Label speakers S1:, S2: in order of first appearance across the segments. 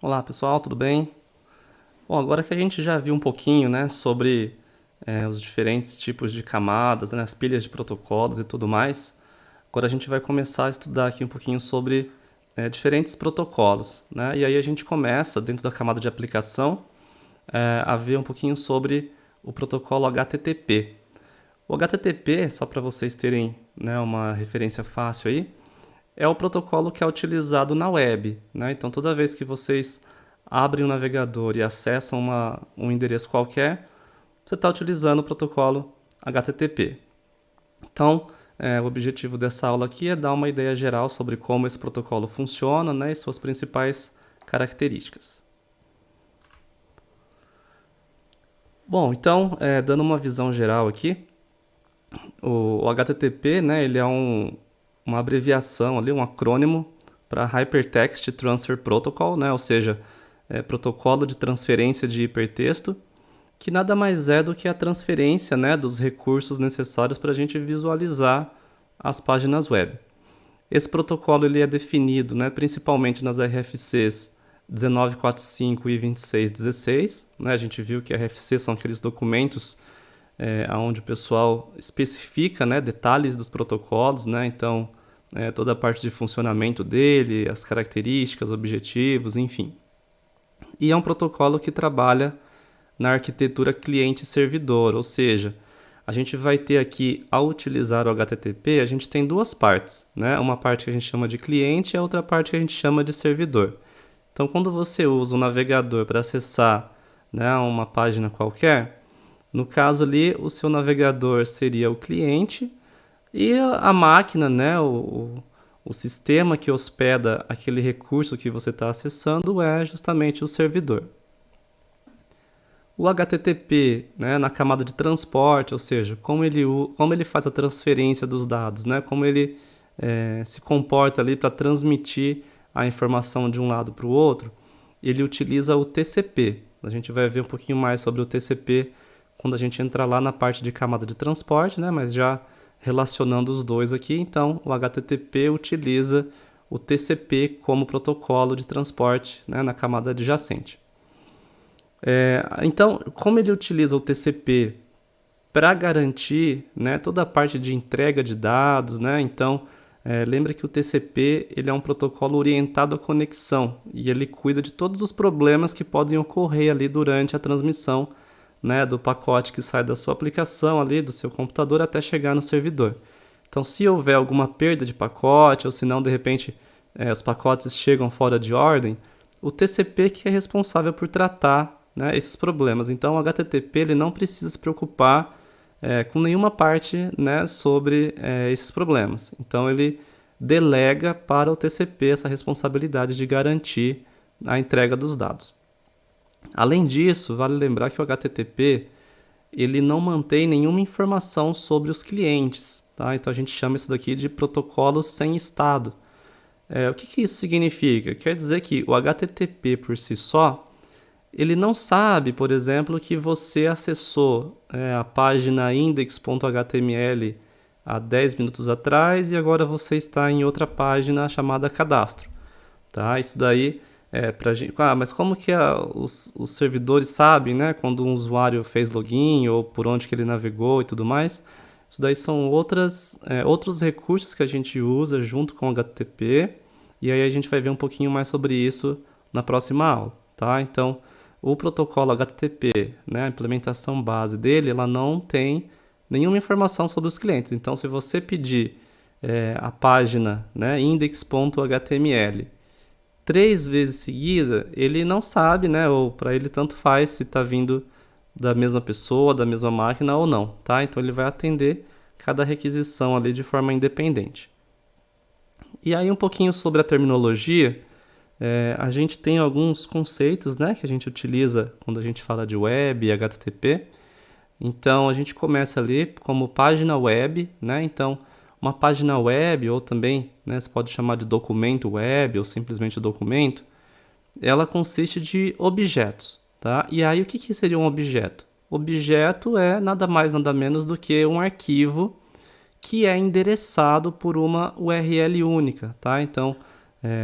S1: Olá pessoal, tudo bem? Bom, agora que a gente já viu um pouquinho, né, sobre os diferentes tipos de camadas, né, as pilhas de protocolos e tudo mais, agora a gente vai começar a estudar aqui um pouquinho sobre diferentes protocolos, né? E aí a gente começa, dentro da camada de aplicação, a ver um pouquinho sobre o protocolo HTTP. O HTTP, só para vocês terem, né, uma referência fácil aí, é o protocolo que é utilizado na web, né? Então, toda vez que vocês abrem um navegador e acessam um endereço qualquer, você está utilizando o protocolo HTTP. Então, o objetivo dessa aula aqui é dar uma ideia geral sobre como esse protocolo funciona, né, e suas principais características. Bom, então, dando uma visão geral aqui, o HTTP, né, ele é uma abreviação ali, um acrônimo para Hypertext Transfer Protocol, né, ou seja, protocolo de transferência de hipertexto, que nada mais é do que a transferência, né, dos recursos necessários para a gente visualizar as páginas web. Esse protocolo ele é definido, né, principalmente nas RFCs 1945 e 2616. Né, a gente viu que RFC são aqueles documentos onde o pessoal especifica, né, detalhes dos protocolos, né, então toda a parte de funcionamento dele, as características, objetivos, enfim. E é um protocolo que trabalha na arquitetura cliente-servidor, ou seja, a gente vai ter aqui, ao utilizar o HTTP, a gente tem duas partes, né? Uma parte que a gente chama de cliente e a outra parte que a gente chama de servidor. Então, quando você usa um navegador para acessar, né, uma página qualquer, no caso ali, o seu navegador seria o cliente e a máquina, né, o sistema que hospeda aquele recurso que você está acessando é justamente o servidor. O HTTP, né, na camada de transporte, ou seja, como ele faz a transferência dos dados, né, como ele se comporta ali para transmitir a informação de um lado para o outro, ele utiliza o TCP. A gente vai ver um pouquinho mais sobre o TCP quando a gente entrar lá na parte de camada de transporte, né, mas já relacionando os dois aqui, então o HTTP utiliza o TCP como protocolo de transporte, né, na camada adjacente. Então, como ele utiliza o TCP para garantir, né, toda a parte de entrega de dados, né? Então, lembra que o TCP ele é um protocolo orientado à conexão e ele cuida de todos os problemas que podem ocorrer ali durante a transmissão, né, do pacote que sai da sua aplicação ali, do seu computador até chegar no servidor. Então, se houver alguma perda de pacote ou se não, de repente, os pacotes chegam fora de ordem, o TCP que é responsável por tratar, né, esses problemas. Então, o HTTP ele não precisa se preocupar com nenhuma parte, né, sobre esses problemas. Então, ele delega para o TCP essa responsabilidade de garantir a entrega dos dados. Além disso, vale lembrar que o HTTP ele não mantém nenhuma informação sobre os clientes. Tá? Então, a gente chama isso daqui de protocolo sem estado. O que isso significa? Quer dizer que o HTTP por si só ele não sabe, por exemplo, que você acessou a página index.html há 10 minutos atrás e agora você está em outra página chamada cadastro. Tá? Isso daí para gente. Mas como que os servidores sabem, né, quando um usuário fez login ou por onde que ele navegou e tudo mais? Isso daí são outros recursos que a gente usa junto com o HTTP e aí a gente vai ver um pouquinho mais sobre isso na próxima aula. Tá? Então, o protocolo HTTP, né, a implementação base dele, ela não tem nenhuma informação sobre os clientes. Então, se você pedir a página, né, index.html 3 vezes seguida, ele não sabe, né, ou para ele tanto faz se está vindo da mesma pessoa, da mesma máquina ou não, tá? Então ele vai atender cada requisição ali de forma independente. E aí um pouquinho sobre a terminologia. A gente tem alguns conceitos, né, que a gente utiliza quando a gente fala de web e HTTP. Então, a gente começa ali como página web, né? Então, uma página web, ou também, né, você pode chamar de documento web, ou simplesmente documento, ela consiste de objetos, tá? E aí, o que seria um objeto? Objeto é nada mais, nada menos do que um arquivo que é endereçado por uma URL única, tá? Então,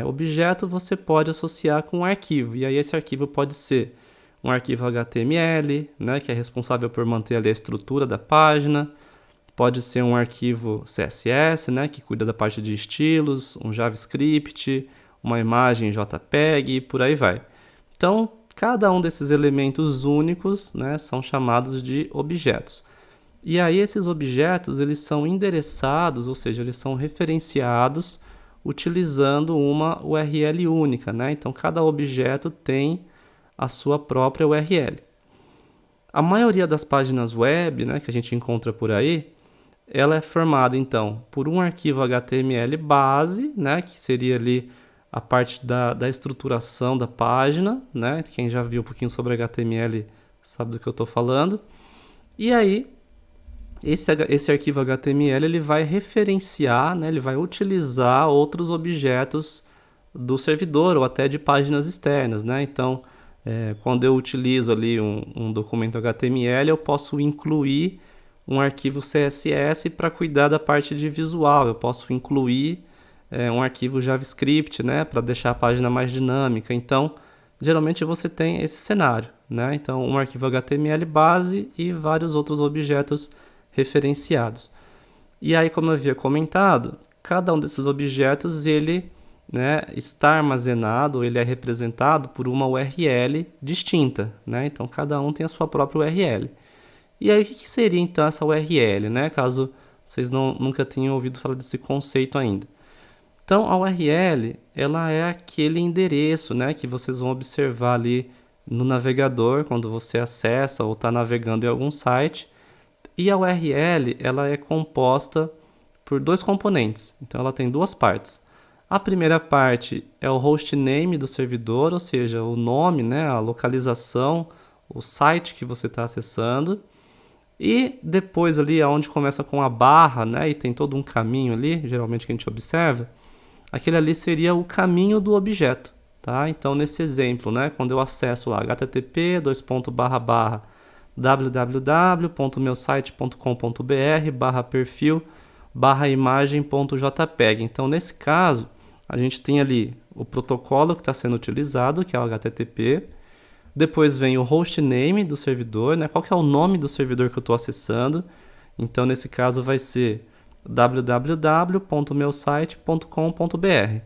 S1: Objeto você pode associar com um arquivo, e aí esse arquivo pode ser um arquivo HTML, né, que é responsável por manter ali a estrutura da página, pode ser um arquivo CSS, né, que cuida da parte de estilos, um JavaScript, uma imagem JPEG e por aí vai. Então, cada um desses elementos únicos, né, são chamados de objetos. E aí esses objetos eles são endereçados, ou seja, eles são referenciados utilizando uma URL única, né? Então cada objeto tem a sua própria URL. A maioria das páginas web, né, que a gente encontra por aí, ela é formada então por um arquivo HTML base, né, que seria ali a parte da estruturação da página, né? Quem já viu um pouquinho sobre HTML sabe do que eu estou falando. E aí esse arquivo HTML ele vai referenciar, né, ele vai utilizar outros objetos do servidor ou até de páginas externas, né? Então, quando eu utilizo ali um documento HTML, eu posso incluir um arquivo CSS para cuidar da parte de visual. Eu posso incluir um arquivo JavaScript, né, para deixar a página mais dinâmica. Então, geralmente você tem esse cenário, né? Então, um arquivo HTML base e vários outros objetos referenciados. E aí, como eu havia comentado, cada um desses objetos ele, né, está armazenado, ele é representado por uma URL distinta, né? Então cada um tem a sua própria URL. E aí o que seria então essa URL, né? Caso vocês nunca tenham ouvido falar desse conceito ainda. Então a URL ela é aquele endereço, né, que vocês vão observar ali no navegador quando você acessa ou está navegando em algum site. E a URL ela é composta por dois componentes, então ela tem duas partes. A primeira parte é o hostname do servidor, ou seja, o nome, né, a localização, o site que você está acessando. E depois ali, onde começa com a barra, né, e tem todo um caminho ali, geralmente que a gente observa, aquele ali seria o caminho do objeto, tá? Então nesse exemplo, né, quando eu acesso lá http://www.meusite.com.br/perfil/imagem.jpg. Então, nesse caso, a gente tem ali o protocolo que está sendo utilizado, que é o HTTP. Depois vem o hostname do servidor, né? Qual que é o nome do servidor que eu estou acessando? Então, nesse caso, vai ser www.meusite.com.br.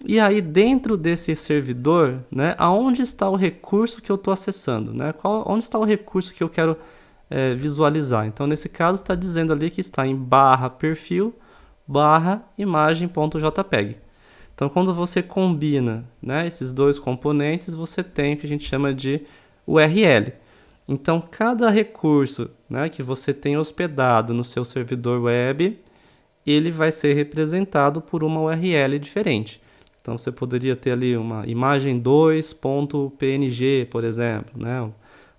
S1: E aí, dentro desse servidor, né, aonde está o recurso que eu estou acessando? Né? Onde está o recurso que eu quero visualizar? Então, nesse caso, está dizendo ali que está em /perfil/imagem.jpg. Então, quando você combina, né, esses dois componentes, você tem o que a gente chama de URL. Então, cada recurso, né, que você tem hospedado no seu servidor web, ele vai ser representado por uma URL diferente. Então você poderia ter ali uma imagem 2.png, por exemplo, né?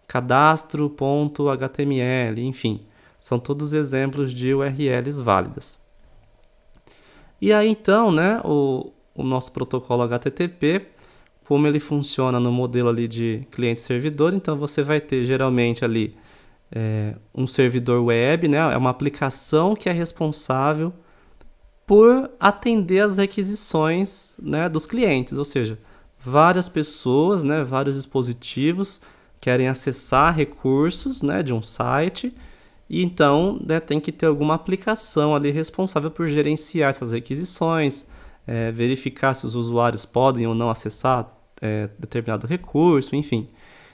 S1: Cadastro.html, enfim. São todos exemplos de URLs válidas. E aí então, né, o nosso protocolo HTTP, como ele funciona no modelo ali de cliente-servidor, então você vai ter geralmente ali um servidor web, né? É uma aplicação que é responsável por atender às requisições, né, dos clientes, ou seja, várias pessoas, né, vários dispositivos querem acessar recursos, né, de um site e então, né, tem que ter alguma aplicação ali responsável por gerenciar essas requisições, verificar se os usuários podem ou não acessar determinado recurso, enfim.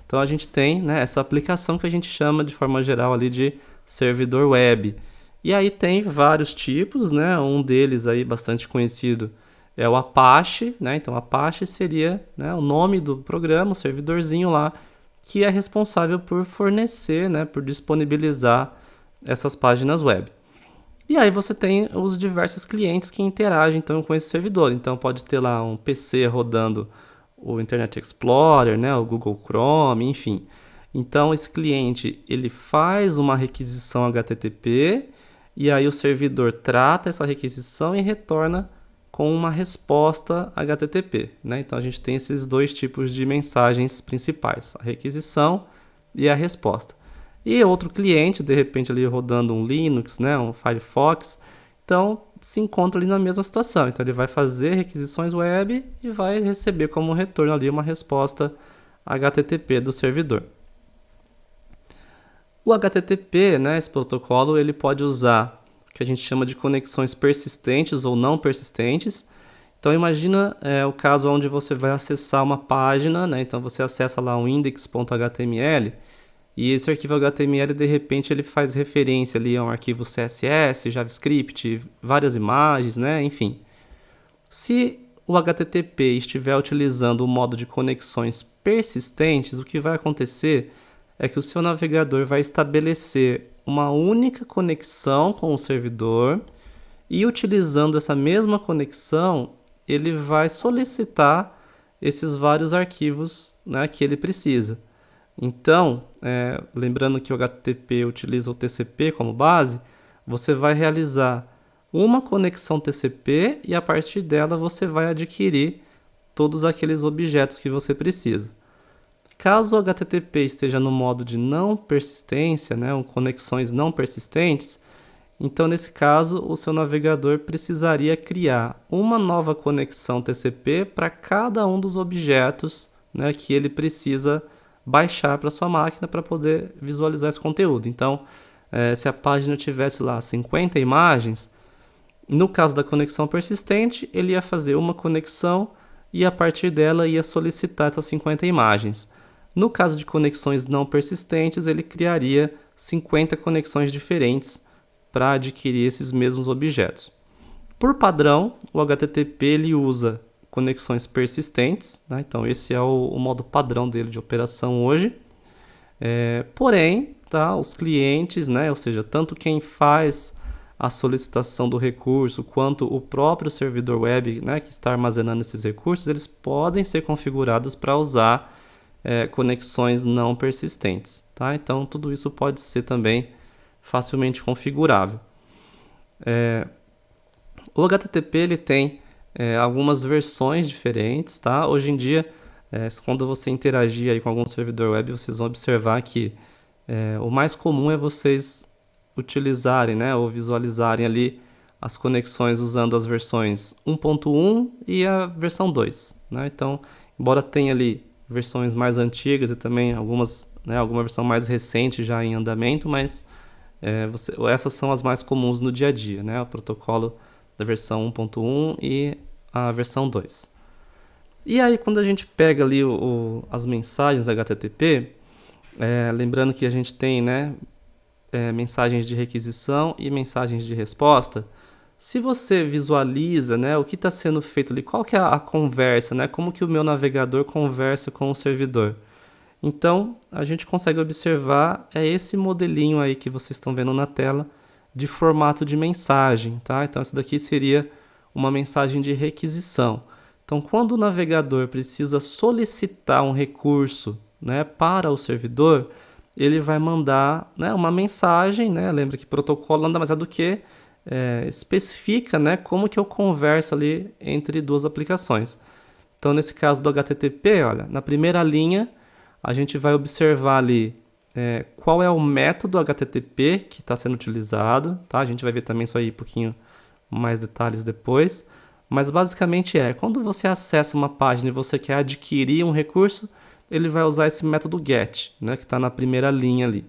S1: Então a gente tem, né, essa aplicação que a gente chama de forma geral ali de servidor web. E aí tem vários tipos, né? Um deles aí bastante conhecido é o Apache, né? Então Apache seria, né, o nome do programa, o servidorzinho lá, que é responsável por fornecer, né, por disponibilizar essas páginas web. E aí você tem os diversos clientes que interagem então com esse servidor. Então pode ter lá um PC rodando o Internet Explorer, né, o Google Chrome, enfim. Então esse cliente ele faz uma requisição HTTP e aí o servidor trata essa requisição e retorna com uma resposta HTTP, né? Então a gente tem esses dois tipos de mensagens principais, a requisição e a resposta. E outro cliente, de repente ali rodando um Linux, né, um Firefox, então se encontra ali na mesma situação. Então ele vai fazer requisições web e vai receber como retorno ali uma resposta HTTP do servidor. O HTTP, né, esse protocolo, ele pode usar o que a gente chama de conexões persistentes ou não persistentes. Então imagina o caso onde você vai acessar uma página, né? Então você acessa lá um index.html e esse arquivo HTML de repente ele faz referência ali a um arquivo CSS, JavaScript, várias imagens, né? Enfim. Se o HTTP estiver utilizando o modo de conexões persistentes, o que vai acontecer é que o seu navegador vai estabelecer uma única conexão com o servidor e utilizando essa mesma conexão, ele vai solicitar esses vários arquivos, né, que ele precisa. Então, lembrando que o HTTP utiliza o TCP como base, você vai realizar uma conexão TCP e a partir dela você vai adquirir todos aqueles objetos que você precisa. Caso o HTTP esteja no modo de não persistência, né, ou conexões não persistentes, então nesse caso o seu navegador precisaria criar uma nova conexão TCP para cada um dos objetos, né, que ele precisa baixar para sua máquina para poder visualizar esse conteúdo. Então, se a página tivesse lá 50 imagens, no caso da conexão persistente, ele ia fazer uma conexão e a partir dela ia solicitar essas 50 imagens. No caso de conexões não persistentes, ele criaria 50 conexões diferentes para adquirir esses mesmos objetos. Por padrão, o HTTP ele usa conexões persistentes, né? Então esse é o modo padrão dele de operação hoje. Porém, tá, os clientes, né, ou seja, tanto quem faz a solicitação do recurso quanto o próprio servidor web, né, que está armazenando esses recursos, eles podem ser configurados para usar conexões não persistentes, tá? Então tudo isso pode ser também facilmente configurável. O HTTP ele tem algumas versões diferentes, tá? Hoje em dia, quando você interagir aí com algum servidor web, vocês vão observar que o mais comum é vocês utilizarem, né, ou visualizarem ali as conexões usando as versões 1.1 e a versão 2, né? Então, embora tenha ali versões mais antigas e também alguma versão mais recente já em andamento, mas essas são as mais comuns no dia a dia, né? O protocolo da versão 1.1 e a versão 2. E aí, quando a gente pega ali as mensagens HTTP, lembrando que a gente tem, né, mensagens de requisição e mensagens de resposta. Se você visualiza, né, o que está sendo feito ali, qual que é a conversa, né, como que o meu navegador conversa com o servidor. Então, a gente consegue observar esse modelinho aí que vocês estão vendo na tela de formato de mensagem, tá? Então, essa daqui seria uma mensagem de requisição. Então, quando o navegador precisa solicitar um recurso, né, para o servidor, ele vai mandar, né, uma mensagem, né? Lembra que protocolo nada mais é do que especifica, né, como que eu converso ali entre duas aplicações. Então, nesse caso do HTTP, olha, na primeira linha, a gente vai observar ali qual é o método HTTP que está sendo utilizado, tá? A gente vai ver também isso aí um pouquinho mais detalhes depois. Mas basicamente quando você acessa uma página e você quer adquirir um recurso, ele vai usar esse método GET, né, que está na primeira linha ali.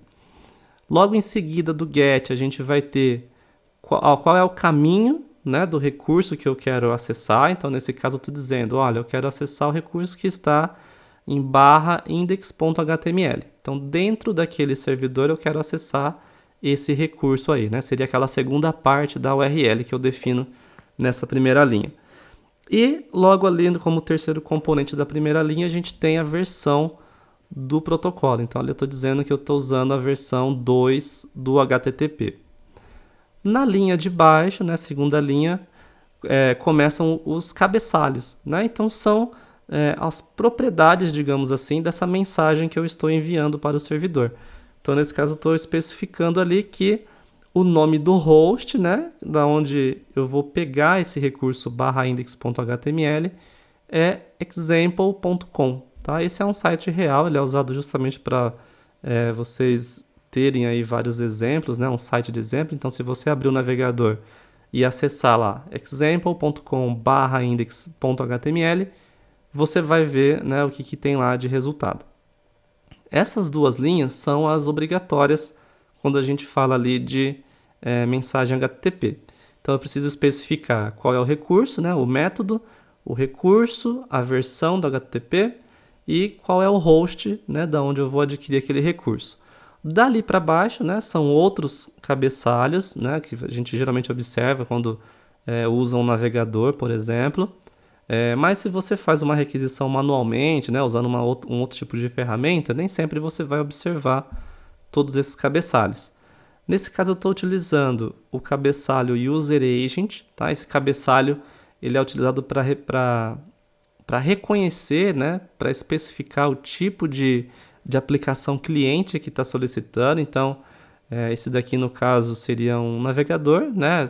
S1: Logo em seguida do GET, a gente vai ter qual é o caminho, né, do recurso que eu quero acessar. Então, nesse caso, eu estou dizendo, olha, eu quero acessar o recurso que está em /index.html. Então, dentro daquele servidor, eu quero acessar esse recurso aí, né? Seria aquela segunda parte da URL que eu defino nessa primeira linha. E logo ali, como terceiro componente da primeira linha, a gente tem a versão do protocolo. Então, ali eu estou dizendo que eu estou usando a versão 2 do HTTP. Na linha de baixo, né, segunda linha, começam os cabeçalhos, né? Então, são as propriedades, digamos assim, dessa mensagem que eu estou enviando para o servidor. Então, nesse caso, eu estou especificando ali que o nome do host, né, da onde eu vou pegar esse recurso /index.html, é example.com, tá? Esse é um site real, ele é usado justamente para vocês terem aí vários exemplos, né, um site de exemplo. Então, se você abrir o navegador e acessar lá example.com/index.html, você vai ver, né, o que tem lá de resultado. Essas duas linhas são as obrigatórias quando a gente fala ali de mensagem HTTP. Então eu preciso especificar qual é o recurso, né, o método, o recurso, a versão do HTTP e qual é o host, né, da onde eu vou adquirir aquele recurso. Dali para baixo, né, são outros cabeçalhos, né, que a gente geralmente observa quando usa um navegador, por exemplo. Mas se você faz uma requisição manualmente, né, usando um outro tipo de ferramenta, nem sempre você vai observar todos esses cabeçalhos. Nesse caso eu estou utilizando o cabeçalho User Agent, tá? Esse cabeçalho ele é utilizado para reconhecer, né, para especificar o tipo de aplicação cliente que está solicitando. Então, esse daqui no caso seria um navegador, né,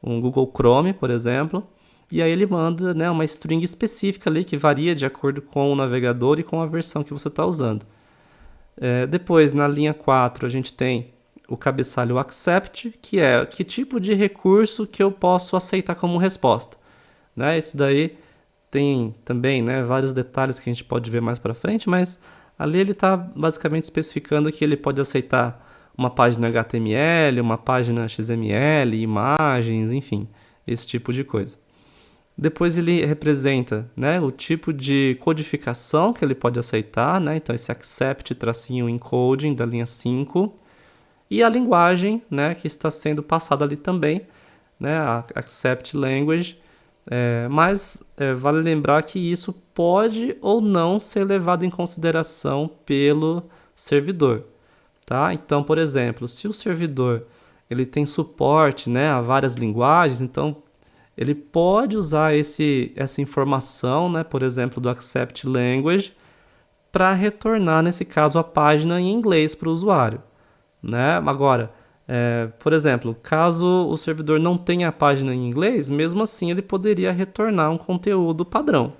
S1: um Google Chrome, por exemplo. E aí ele manda, né, uma string específica ali que varia de acordo com o navegador e com a versão que você está usando. Depois, na linha 4, a gente tem o cabeçalho accept, que é que tipo de recurso que eu posso aceitar como resposta. Né? Isso daí tem também, né, vários detalhes que a gente pode ver mais para frente, mas ali ele está basicamente especificando que ele pode aceitar uma página HTML, uma página XML, imagens, enfim, esse tipo de coisa. Depois ele representa, né, o tipo de codificação que ele pode aceitar, né? Então esse accept tracinho encoding da linha 5 e a linguagem, né, que está sendo passada ali também, né, a accept language. Mas vale lembrar que isso pode ou não ser levado em consideração pelo servidor, tá? Então, por exemplo, se o servidor ele tem suporte, né, a várias linguagens, então ele pode usar essa informação, né, por exemplo, do accept language, para retornar, nesse caso, a página em inglês para o usuário. Né? Agora, por exemplo, caso o servidor não tenha a página em inglês, mesmo assim ele poderia retornar um conteúdo padrão.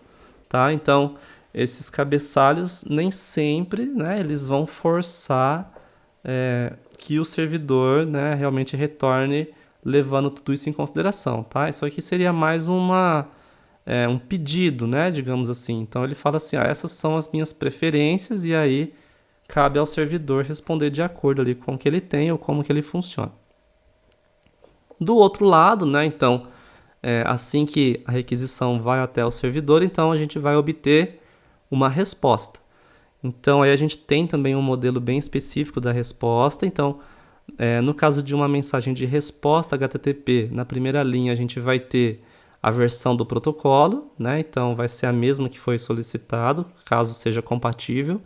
S1: Tá? Então, esses cabeçalhos nem sempre, né, eles vão forçar que o servidor, né, realmente retorne levando tudo isso em consideração, tá? Isso aqui seria mais um pedido, né, digamos assim. Então ele fala assim, essas são as minhas preferências e aí cabe ao servidor responder de acordo ali com o que ele tem ou como que ele funciona. Do outro lado, né, então, assim que a requisição vai até o servidor, então a gente vai obter uma resposta. Então aí a gente tem também um modelo bem específico da resposta. Então, no caso de uma mensagem de resposta HTTP, na primeira linha a gente vai ter a versão do protocolo, né? Então vai ser a mesma que foi solicitado, caso seja compatível.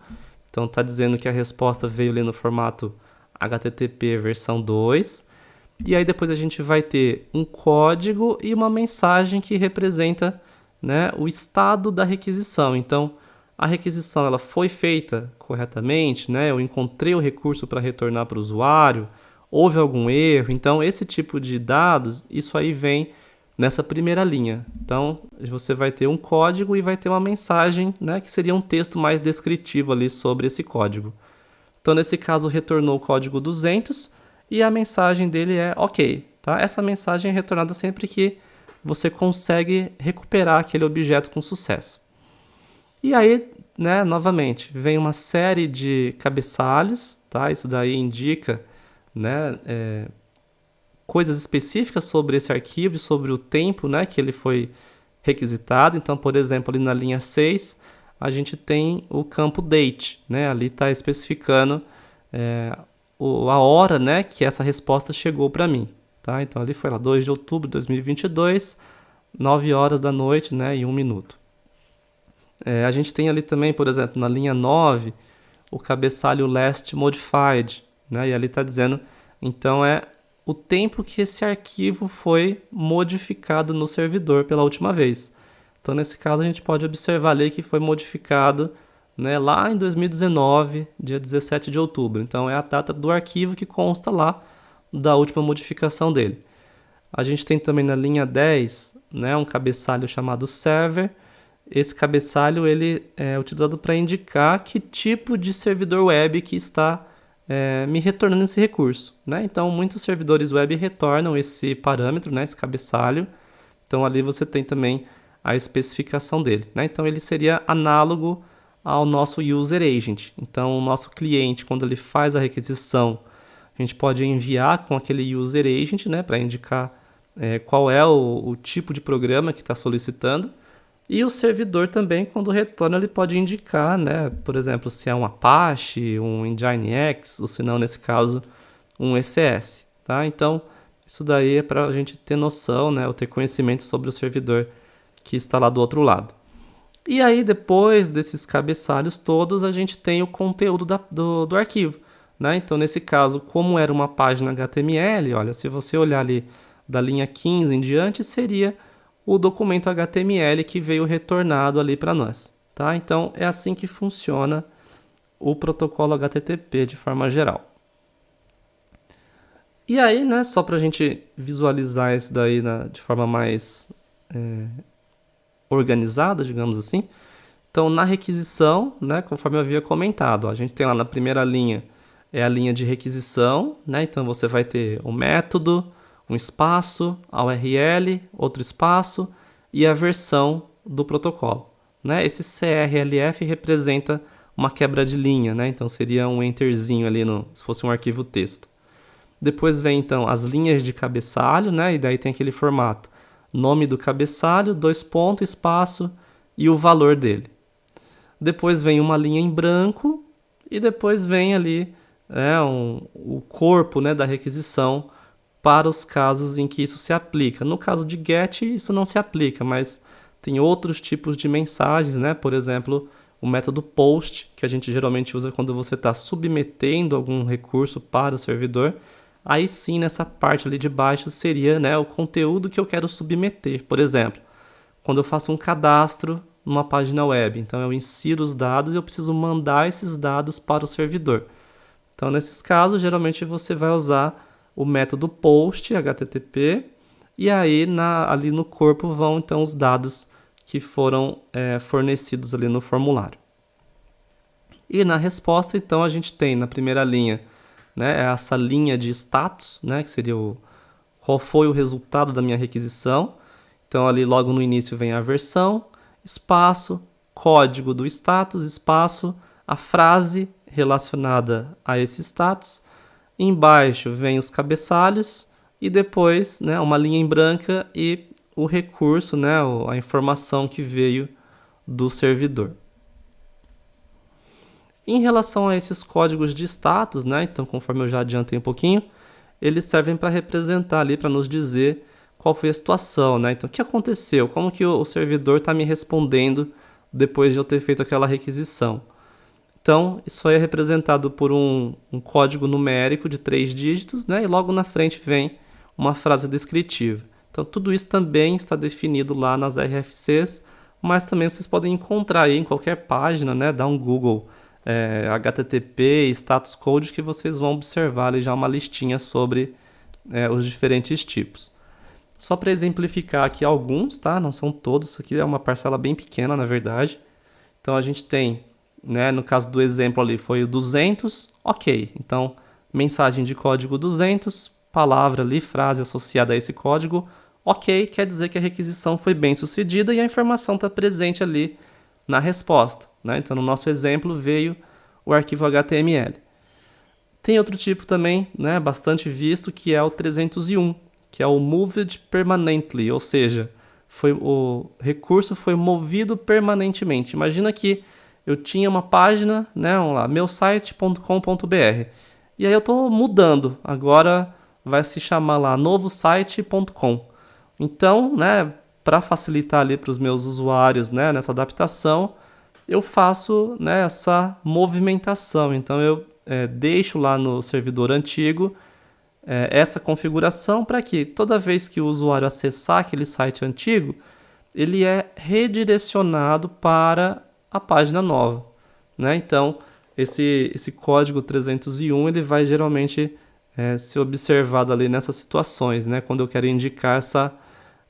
S1: Então está dizendo que a resposta veio ali no formato HTTP versão 2. E aí depois a gente vai ter um código e uma mensagem que representa, né, o estado da requisição. Então a requisição ela foi feita corretamente, né? Eu encontrei o recurso para retornar para o usuário, houve algum erro. Então esse tipo de dados, isso aí vem nessa primeira linha. Então você vai ter um código e vai ter uma mensagem, né, que seria um texto mais descritivo ali sobre esse código. Então nesse caso retornou o código 200 e a mensagem dele é ok. Tá? Essa mensagem é retornada sempre que você consegue recuperar aquele objeto com sucesso. E aí, né, novamente, vem uma série de cabeçalhos, tá? Isso daí indica, né, coisas específicas sobre esse arquivo e sobre o tempo, né, que ele foi requisitado. Então, por exemplo, ali na linha 6, a gente tem o campo date, né? Ali está especificando a hora, né, que essa resposta chegou para mim. Tá? Então, ali foi lá, 2 de outubro de 2022, 9 horas da noite, né, e 1 minuto. A gente tem ali também, por exemplo, na linha 9, o cabeçalho last modified, né? E ali está dizendo, então o tempo que esse arquivo foi modificado no servidor pela última vez. Então, nesse caso, a gente pode observar ali que foi modificado, né, lá em 2019, dia 17 de outubro. Então, é a data do arquivo que consta lá da última modificação dele. A gente tem também na linha 10, né, um cabeçalho chamado server. Esse cabeçalho ele é utilizado para indicar que tipo de servidor web que está me retornando esse recurso, né? Então, muitos servidores web retornam esse parâmetro, né, esse cabeçalho. Então, ali você tem também a especificação dele, né? Então, ele seria análogo ao nosso user agent. Então, o nosso cliente, quando ele faz a requisição, a gente pode enviar com aquele user agent, né, para indicar qual é o tipo de programa que está solicitando. E o servidor também, quando retorna, ele pode indicar, né, por exemplo, se é um Apache, um Nginx, ou se não, nesse caso, um ECS, tá? Então, isso daí é para a gente ter noção, né, ou ter conhecimento sobre o servidor que está lá do outro lado. E aí, depois desses cabeçalhos todos, a gente tem o conteúdo do arquivo, né? Então, nesse caso, como era uma página HTML, olha, se você olhar ali da linha 15 em diante, seria o documento HTML que veio retornado ali para nós, tá? Então, é assim que funciona o protocolo HTTP de forma geral. E aí, né, só para a gente visualizar isso daí de forma mais organizada, digamos assim. Então, na requisição, né, conforme eu havia comentado, ó, a gente tem lá na primeira linha, é a linha de requisição, né? Então, você vai ter o método, um espaço, a URL, outro espaço e a versão do protocolo, né? Esse CRLF representa uma quebra de linha, né? Então, seria um enterzinho ali se fosse um arquivo texto. Depois vem, então, as linhas de cabeçalho, né? E daí tem aquele formato. Nome do cabeçalho, 2 pontos, espaço e o valor dele. Depois vem uma linha em branco e depois vem ali o corpo, né, da requisição para os casos em que isso se aplica. No caso de GET, isso não se aplica, mas tem outros tipos de mensagens, né? Por exemplo, o método POST, que a gente geralmente usa quando você está submetendo algum recurso para o servidor. Aí sim, nessa parte ali de baixo seria, né, o conteúdo que eu quero submeter. Por exemplo, quando eu faço um cadastro numa página web, então eu insiro os dados e eu preciso mandar esses dados para o servidor. Então, nesses casos, geralmente você vai usar o método POST, HTTP, e aí ali no corpo vão então os dados que foram fornecidos ali no formulário. E na resposta, então, a gente tem na primeira linha, né, essa linha de status, né, que seria qual foi o resultado da minha requisição. Então, ali logo no início vem a versão, espaço, código do status, espaço, a frase relacionada a esse status. Embaixo vem os cabeçalhos e depois, né, uma linha em branca e o recurso, né, a informação que veio do servidor. Em relação a esses códigos de status, né, então conforme eu já adiantei um pouquinho, eles servem para representar ali, para nos dizer qual foi a situação, né? Então, o que aconteceu? Como que o servidor está me respondendo depois de eu ter feito aquela requisição? Então, isso aí é representado por um código numérico de 3 dígitos, né? E logo na frente vem uma frase descritiva. Então, tudo isso também está definido lá nas RFCs, mas também vocês podem encontrar aí em qualquer página, né? Dá um Google HTTP, status code, que vocês vão observar ali já uma listinha sobre os diferentes tipos. Só para exemplificar aqui alguns, tá? Não são todos, isso aqui é uma parcela bem pequena, na verdade. Então a gente tem, né, no caso do exemplo ali foi o 200, ok. Então, mensagem de código 200, palavra ali, frase associada a esse código, ok, quer dizer que a requisição foi bem sucedida e a informação está presente ali na resposta, né? Então, no nosso exemplo veio o arquivo HTML. Tem outro tipo também, né, bastante visto, que é o 301, que é o Moved Permanently, ou seja, o recurso foi movido permanentemente. Imagina que eu tinha uma página, né, vamos lá, meusite.com.br, e aí eu estou mudando, agora vai se chamar lá novosite.com. Então, né, para facilitar ali para os meus usuários, né, nessa adaptação, eu faço, né, essa movimentação. Então eu deixo lá no servidor antigo essa configuração para que toda vez que o usuário acessar aquele site antigo, ele é redirecionado para a página nova, né? Então, esse código 301 ele vai geralmente ser observado ali nessas situações, né? Quando eu quero indicar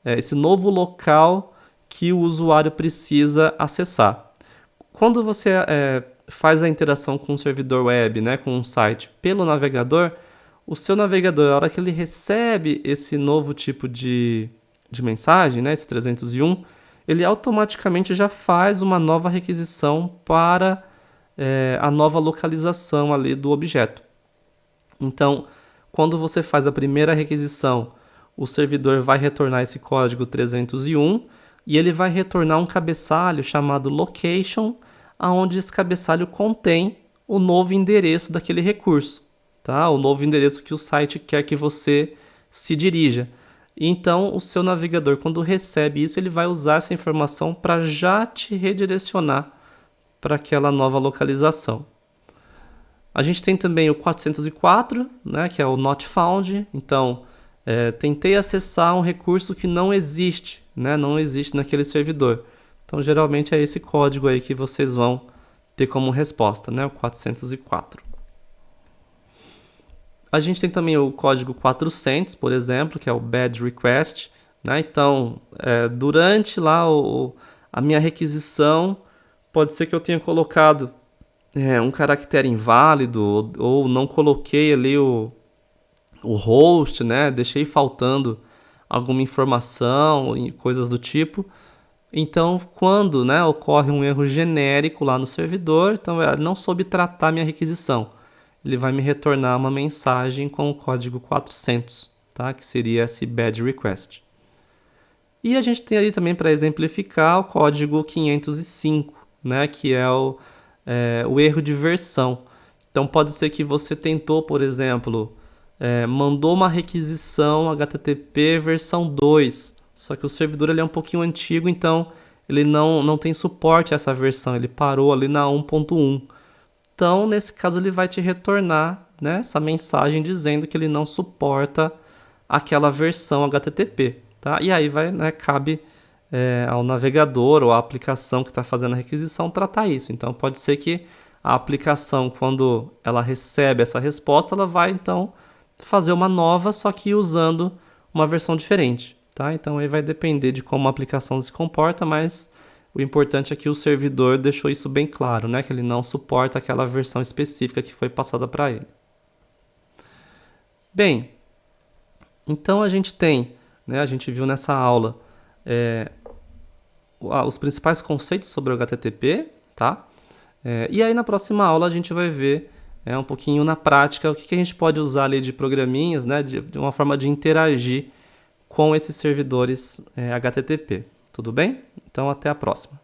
S1: esse novo local que o usuário precisa acessar. Quando você faz a interação com o servidor web, né, com um site pelo navegador, o seu navegador, a hora que ele recebe esse novo tipo de mensagem, né, esse 301, ele automaticamente já faz uma nova requisição para a nova localização ali do objeto. Então, quando você faz a primeira requisição, o servidor vai retornar esse código 301 e ele vai retornar um cabeçalho chamado location, onde esse cabeçalho contém o novo endereço daquele recurso, tá? O novo endereço que o site quer que você se dirija. Então, o seu navegador, quando recebe isso, ele vai usar essa informação para já te redirecionar para aquela nova localização. A gente tem também o 404, né, que é o not found. Então, tentei acessar um recurso que não existe, né, não existe naquele servidor. Então, geralmente é esse código aí que vocês vão ter como resposta, né, o 404. A gente tem também o código 400, por exemplo, que é o bad request, né? Então, durante lá a minha requisição, pode ser que eu tenha colocado um caractere inválido ou não coloquei ali o host, né? Deixei faltando alguma informação e coisas do tipo. Então, quando, né, ocorre um erro genérico lá no servidor, então não soube tratar minha requisição. Ele vai me retornar uma mensagem com o código 400, tá? Que seria esse bad request. E a gente tem ali também, para exemplificar, o código 505, né? Que é o erro de versão. Então pode ser que você tentou, por exemplo, mandou uma requisição HTTP versão 2, só que o servidor ele é um pouquinho antigo, então ele não tem suporte a essa versão, ele parou ali na 1.1. Então, nesse caso, ele vai te retornar, né, essa mensagem dizendo que ele não suporta aquela versão HTTP. Tá? E aí cabe ao navegador ou à aplicação que está fazendo a requisição tratar isso. Então, pode ser que a aplicação, quando ela recebe essa resposta, ela vai, então, fazer uma nova, só que usando uma versão diferente. Tá? Então, aí vai depender de como a aplicação se comporta, mas o importante é que o servidor deixou isso bem claro, né? Que ele não suporta aquela versão específica que foi passada para ele. Bem, então a gente tem, né, a gente viu nessa aula os principais conceitos sobre o HTTP, tá? E aí na próxima aula a gente vai ver um pouquinho na prática o que a gente pode usar ali de programinhas, né, de uma forma de interagir com esses servidores HTTP. Tudo bem? Então até a próxima.